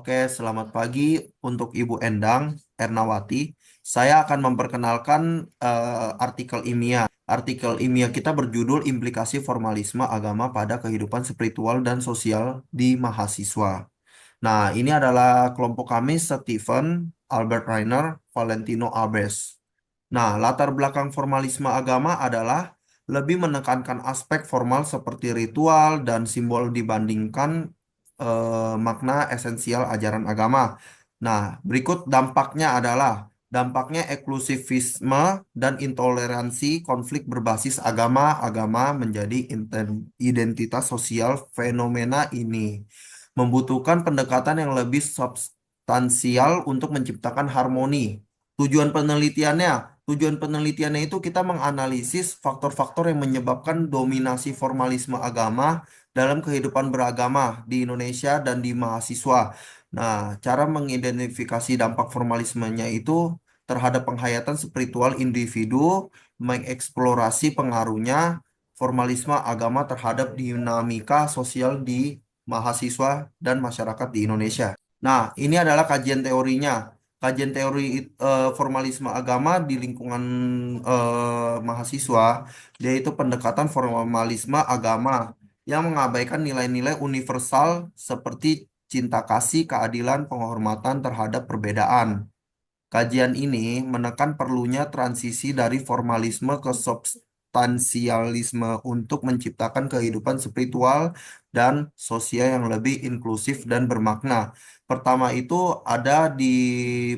Oke, selamat pagi untuk Ibu Endang Ernawati. Saya akan memperkenalkan artikel ilmiah. Artikel ilmiah kita berjudul Implikasi Formalisme Agama pada Kehidupan Spiritual dan Sosial di Mahasiswa. Nah, ini adalah kelompok kami Stephen, Albert Reiner, Valentino Albers. Nah, latar belakang formalisme agama adalah lebih menekankan aspek formal seperti ritual dan simbol dibandingkan makna esensial ajaran agama. Nah, berikut dampaknya adalah dampaknya eksklusivisme dan intoleransi konflik berbasis agama menjadi identitas sosial fenomena ini membutuhkan pendekatan yang lebih substansial untuk menciptakan harmoni. Tujuan penelitiannya itu kita menganalisis faktor-faktor yang menyebabkan dominasi formalisme agama dalam kehidupan beragama di Indonesia dan di mahasiswa. Nah, cara mengidentifikasi dampak formalismenya itu terhadap penghayatan spiritual individu, mengeksplorasi pengaruhnya formalisme agama terhadap dinamika sosial di mahasiswa dan masyarakat di Indonesia. Nah, ini adalah kajian teorinya. Kajian teori formalisme agama di lingkungan mahasiswa, yaitu pendekatan formalisme agama yang mengabaikan nilai-nilai universal seperti cinta kasih, keadilan, penghormatan terhadap perbedaan. Kajian ini menekan perlunya transisi dari formalisme ke substansialisme untuk menciptakan kehidupan spiritual dan sosial yang lebih inklusif dan bermakna. Pertama itu ada di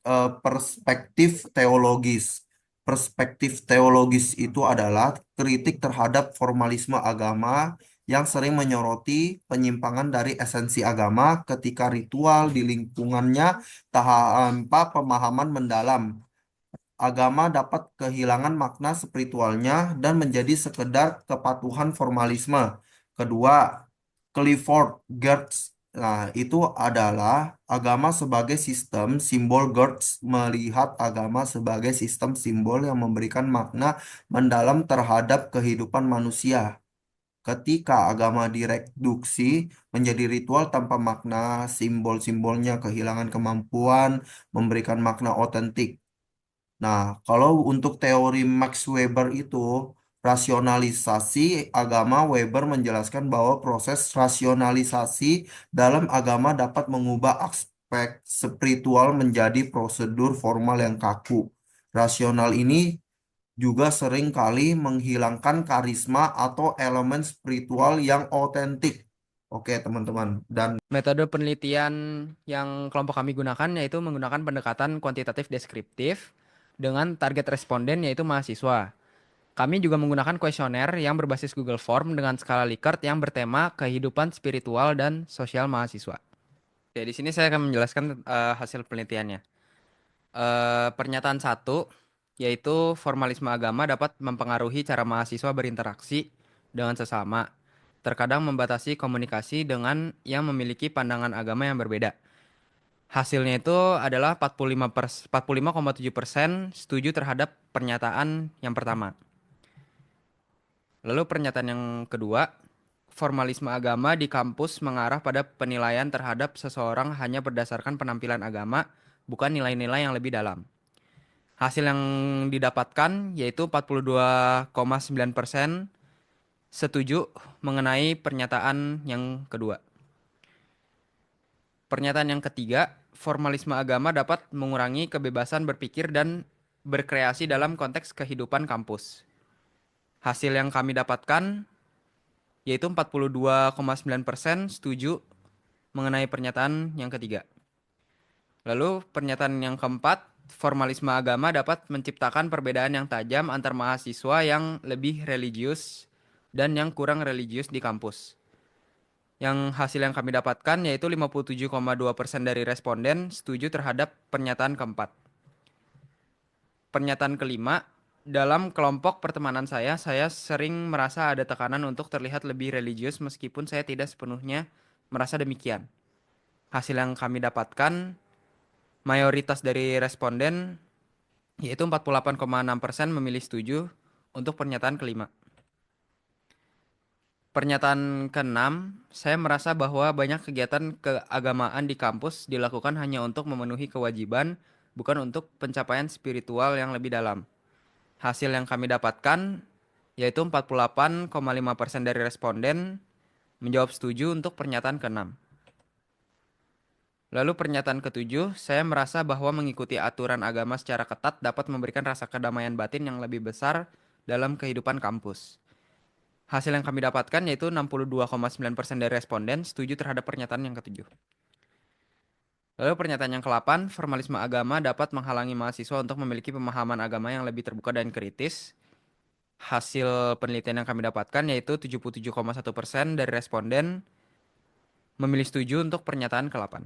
perspektif teologis. Perspektif teologis itu adalah kritik terhadap formalisme agama yang sering menyoroti penyimpangan dari esensi agama ketika ritual di lingkungannya tanpa pemahaman mendalam. Agama dapat kehilangan makna spiritualnya dan menjadi sekedar kepatuhan formalisme. Kedua, Clifford Geertz. Nah, itu adalah agama sebagai sistem simbol. Geertz melihat agama sebagai sistem simbol yang memberikan makna mendalam terhadap kehidupan manusia. Ketika agama direduksi menjadi ritual tanpa makna, simbol-simbolnya kehilangan kemampuan memberikan makna otentik. Nah, kalau untuk teori Max Weber itu, rasionalisasi agama, Weber menjelaskan bahwa proses rasionalisasi dalam agama dapat mengubah aspek spiritual menjadi prosedur formal yang kaku. Rasional ini juga sering kali menghilangkan karisma atau elemen spiritual yang otentik. Oke, teman-teman. Dan Metode penelitian yang kelompok kami gunakan yaitu menggunakan pendekatan kuantitatif deskriptif dengan target responden yaitu mahasiswa. Kami juga menggunakan kuesioner yang berbasis Google Form dengan skala Likert yang bertema kehidupan spiritual dan sosial mahasiswa. Oke, di sini saya akan menjelaskan hasil penelitiannya. Pernyataan satu, yaitu formalisme agama dapat mempengaruhi cara mahasiswa berinteraksi dengan sesama, terkadang membatasi komunikasi dengan yang memiliki pandangan agama yang berbeda. Hasilnya itu adalah 45,7% setuju terhadap pernyataan yang pertama. Lalu pernyataan yang kedua, formalisme agama di kampus mengarah pada penilaian terhadap seseorang hanya berdasarkan penampilan agama, bukan nilai-nilai yang lebih dalam. Hasil yang didapatkan yaitu 42,9% setuju mengenai pernyataan yang kedua. Pernyataan yang ketiga, formalisme agama dapat mengurangi kebebasan berpikir dan berkreasi dalam konteks kehidupan kampus. Hasil yang kami dapatkan yaitu 42,9% setuju mengenai pernyataan yang ketiga. Lalu pernyataan yang keempat, formalisme agama dapat menciptakan perbedaan yang tajam antar mahasiswa yang lebih religius dan yang kurang religius di kampus. Yang hasil yang kami dapatkan yaitu 57,2% dari responden setuju terhadap pernyataan keempat. Pernyataan kelima, dalam kelompok pertemanan saya sering merasa ada tekanan untuk terlihat lebih religius meskipun saya tidak sepenuhnya merasa demikian. Hasil yang kami dapatkan, mayoritas dari responden yaitu 48,6% memilih setuju untuk pernyataan kelima. Pernyataan keenam, saya merasa bahwa banyak kegiatan keagamaan di kampus dilakukan hanya untuk memenuhi kewajiban, bukan untuk pencapaian spiritual yang lebih dalam. Hasil yang kami dapatkan yaitu 48,5% dari responden menjawab setuju untuk pernyataan keenam. Lalu pernyataan ketujuh, saya merasa bahwa mengikuti aturan agama secara ketat dapat memberikan rasa kedamaian batin yang lebih besar dalam kehidupan kampus. Hasil yang kami dapatkan yaitu 62,9% dari responden setuju terhadap pernyataan yang ketujuh. Lalu pernyataan yang ke-8, formalisme agama dapat menghalangi mahasiswa untuk memiliki pemahaman agama yang lebih terbuka dan kritis. Hasil penelitian yang kami dapatkan yaitu 77,1% dari responden memilih setuju untuk pernyataan ke-8.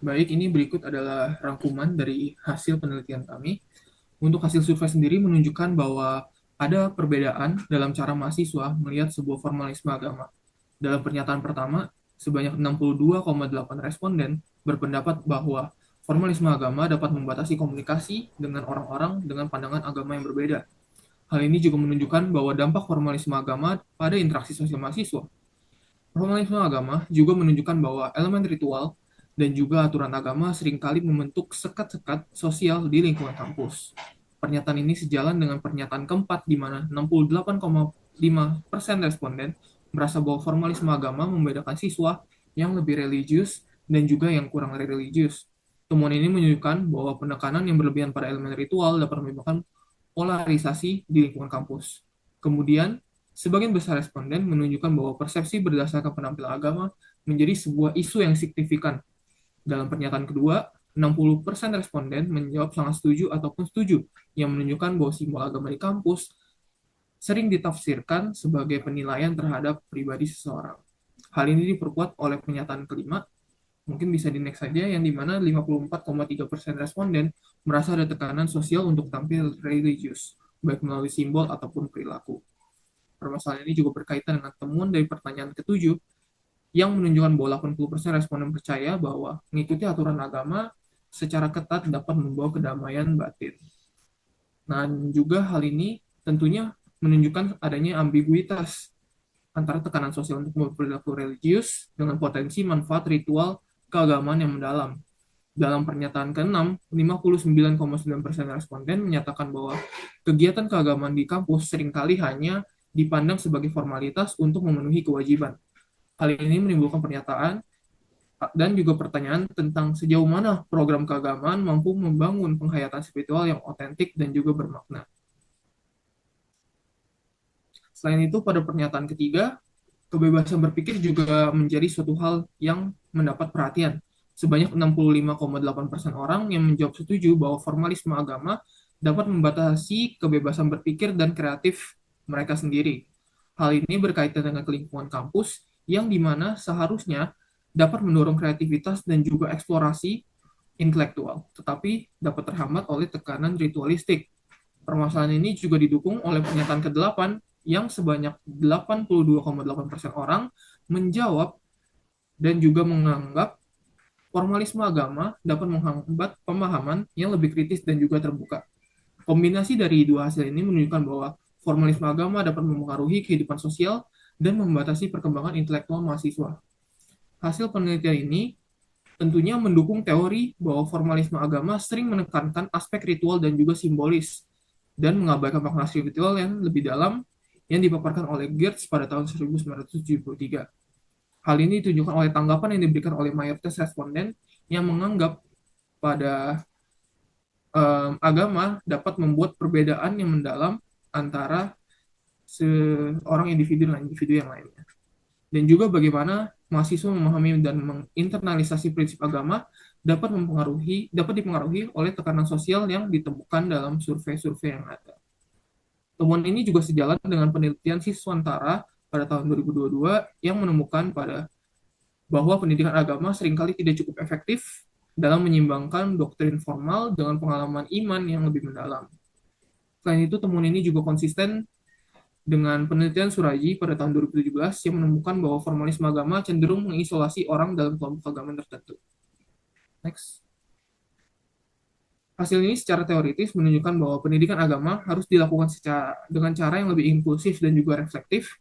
Baik, ini berikut adalah rangkuman dari hasil penelitian kami. Untuk hasil survei sendiri menunjukkan bahwa ada perbedaan dalam cara mahasiswa melihat sebuah formalisme agama. Dalam pernyataan pertama, sebanyak 62,8 responden berpendapat bahwa formalisme agama dapat membatasi komunikasi dengan orang-orang dengan pandangan agama yang berbeda. Hal ini juga menunjukkan bahwa dampak formalisme agama pada interaksi sosial mahasiswa. Formalisme agama juga menunjukkan bahwa elemen ritual dan juga aturan agama seringkali membentuk sekat-sekat sosial di lingkungan kampus. Pernyataan ini sejalan dengan pernyataan keempat di mana 68,5% responden merasa bahwa formalisme agama membedakan siswa yang lebih religius dan juga yang kurang religius. Temuan ini menunjukkan bahwa penekanan yang berlebihan pada elemen ritual dapat menyebabkan polarisasi di lingkungan kampus. Kemudian, sebagian besar responden menunjukkan bahwa persepsi berdasarkan penampilan agama menjadi sebuah isu yang signifikan. Dalam pernyataan kedua, 60% responden menjawab sangat setuju ataupun setuju, yang menunjukkan bahwa simbol agama di kampus sering ditafsirkan sebagai penilaian terhadap pribadi seseorang. Hal ini diperkuat oleh pernyataan kelima, mungkin bisa di next saja, yang dimana 54,3% responden merasa ada tekanan sosial untuk tampil religius, baik melalui simbol ataupun perilaku. Permasalahan ini juga berkaitan dengan temuan dari pertanyaan ketujuh, yang menunjukkan bahwa 80% responden percaya bahwa mengikuti aturan agama secara ketat dapat membawa kedamaian batin. Nah, juga hal ini tentunya menunjukkan adanya ambiguitas antara tekanan sosial untuk berperilaku religius dengan potensi manfaat ritual keagamaan yang mendalam. Dalam pernyataan ke-6, 59,9% responden menyatakan bahwa kegiatan keagamaan di kampus seringkali hanya dipandang sebagai formalitas untuk memenuhi kewajiban. Hal ini menimbulkan pernyataan dan juga pertanyaan tentang sejauh mana program keagamaan mampu membangun penghayatan spiritual yang otentik dan juga bermakna. Selain itu, pada pernyataan ketiga, kebebasan berpikir juga menjadi suatu hal yang mendapat perhatian. Sebanyak 65,8% orang yang menjawab setuju bahwa formalisme agama dapat membatasi kebebasan berpikir dan kreatif mereka sendiri. Hal ini berkaitan dengan lingkungan kampus, yang dimana seharusnya dapat mendorong kreativitas dan juga eksplorasi intelektual, tetapi dapat terhambat oleh tekanan ritualistik. Permasalahan ini juga didukung oleh pernyataan ke-8, yang sebanyak 82,8% orang menjawab dan juga menganggap formalisme agama dapat menghambat pemahaman yang lebih kritis dan juga terbuka. Kombinasi dari dua hasil ini menunjukkan bahwa formalisme agama dapat mempengaruhi kehidupan sosial dan membatasi perkembangan intelektual mahasiswa. Hasil penelitian ini tentunya mendukung teori bahwa formalisme agama sering menekankan aspek ritual dan juga simbolis, dan mengabaikan makna spiritual yang lebih dalam yang dipaparkan oleh Geertz pada tahun 1973. Hal ini ditunjukkan oleh tanggapan yang diberikan oleh mayoritas responden yang menganggap pada agama dapat membuat perbedaan yang mendalam antara seorang individu dan individu yang lainnya. Dan juga bagaimana mahasiswa memahami dan menginternalisasi prinsip agama dapat dipengaruhi oleh tekanan sosial yang ditemukan dalam survei-survei yang ada. Temuan ini juga sejalan dengan penelitian Siswantara pada tahun 2022 yang menemukan bahwa pendidikan agama seringkali tidak cukup efektif dalam menyimbangkan doktrin formal dengan pengalaman iman yang lebih mendalam. Selain itu, temuan ini juga konsisten dengan penelitian Suraji pada tahun 2017 yang menemukan bahwa formalisme agama cenderung mengisolasi orang dalam kelompok agama tertentu. Next. Hasil ini secara teoritis menunjukkan bahwa pendidikan agama harus dilakukan dengan cara yang lebih inklusif dan juga reflektif.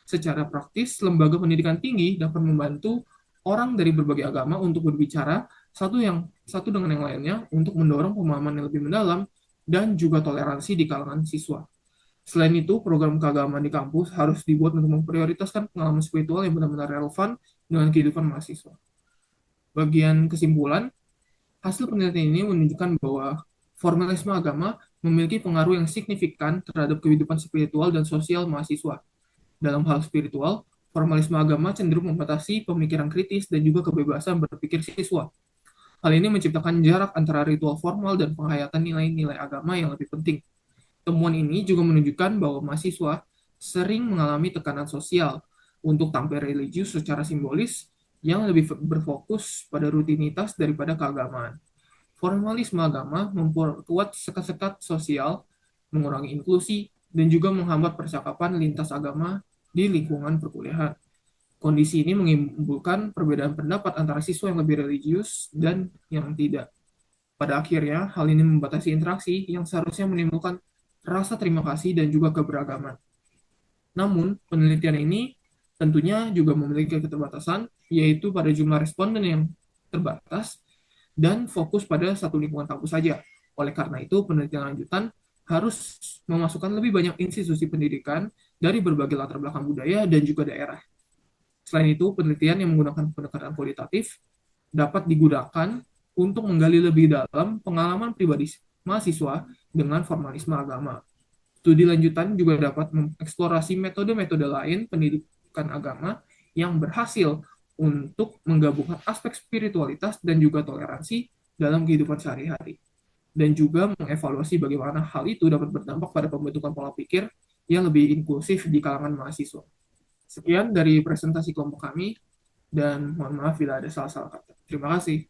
Secara praktis, lembaga pendidikan tinggi dapat membantu orang dari berbagai agama untuk berbicara satu dengan yang lainnya untuk mendorong pemahaman yang lebih mendalam dan juga toleransi di kalangan siswa. Selain itu, program keagamaan di kampus harus dibuat untuk memprioritaskan pengalaman spiritual yang benar-benar relevan dengan kehidupan mahasiswa. Bagian kesimpulan, hasil penelitian ini menunjukkan bahwa formalisme agama memiliki pengaruh yang signifikan terhadap kehidupan spiritual dan sosial mahasiswa. Dalam hal spiritual, formalisme agama cenderung membatasi pemikiran kritis dan juga kebebasan berpikir siswa. Hal ini menciptakan jarak antara ritual formal dan penghayatan nilai-nilai agama yang lebih penting. Temuan ini juga menunjukkan bahwa mahasiswa sering mengalami tekanan sosial untuk tampil religius secara simbolis yang lebih berfokus pada rutinitas daripada keagamaan. Formalisme agama memperkuat sekat-sekat sosial, mengurangi inklusi, dan juga menghambat percakapan lintas agama di lingkungan perkuliahan. Kondisi ini menimbulkan perbedaan pendapat antara siswa yang lebih religius dan yang tidak. Pada akhirnya, hal ini membatasi interaksi yang seharusnya menimbulkan rasa terima kasih dan juga keberagaman. Namun, penelitian ini tentunya juga memiliki keterbatasan, yaitu pada jumlah responden yang terbatas dan fokus pada satu lingkungan kampus saja. Oleh karena itu, penelitian lanjutan harus memasukkan lebih banyak institusi pendidikan dari berbagai latar belakang budaya dan juga daerah. Selain itu, penelitian yang menggunakan pendekatan kualitatif dapat digunakan untuk menggali lebih dalam pengalaman pribadi mahasiswa dengan formalisme agama. Studi lanjutan juga dapat mengeksplorasi metode-metode lain pendidikan agama yang berhasil untuk menggabungkan aspek spiritualitas dan juga toleransi dalam kehidupan sehari-hari. Dan juga mengevaluasi bagaimana hal itu dapat berdampak pada pembentukan pola pikir yang lebih inklusif di kalangan mahasiswa. Sekian dari presentasi kelompok kami, dan mohon maaf bila ada salah-salah kata. Terima kasih.